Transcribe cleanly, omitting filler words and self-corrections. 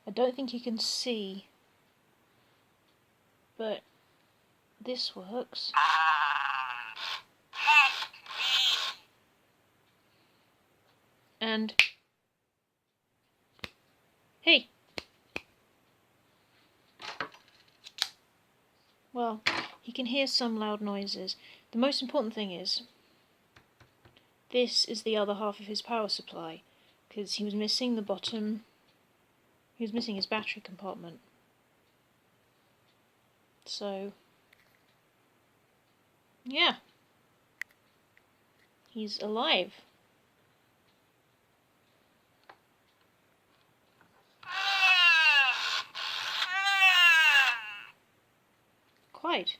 I don't think you can see, but this works. And hey! Well, he can hear some loud noises. The most important thing is, this is the other half of his power supply, because he was missing the bottom. He was missing his battery compartment. So, yeah. He's alive. Quite.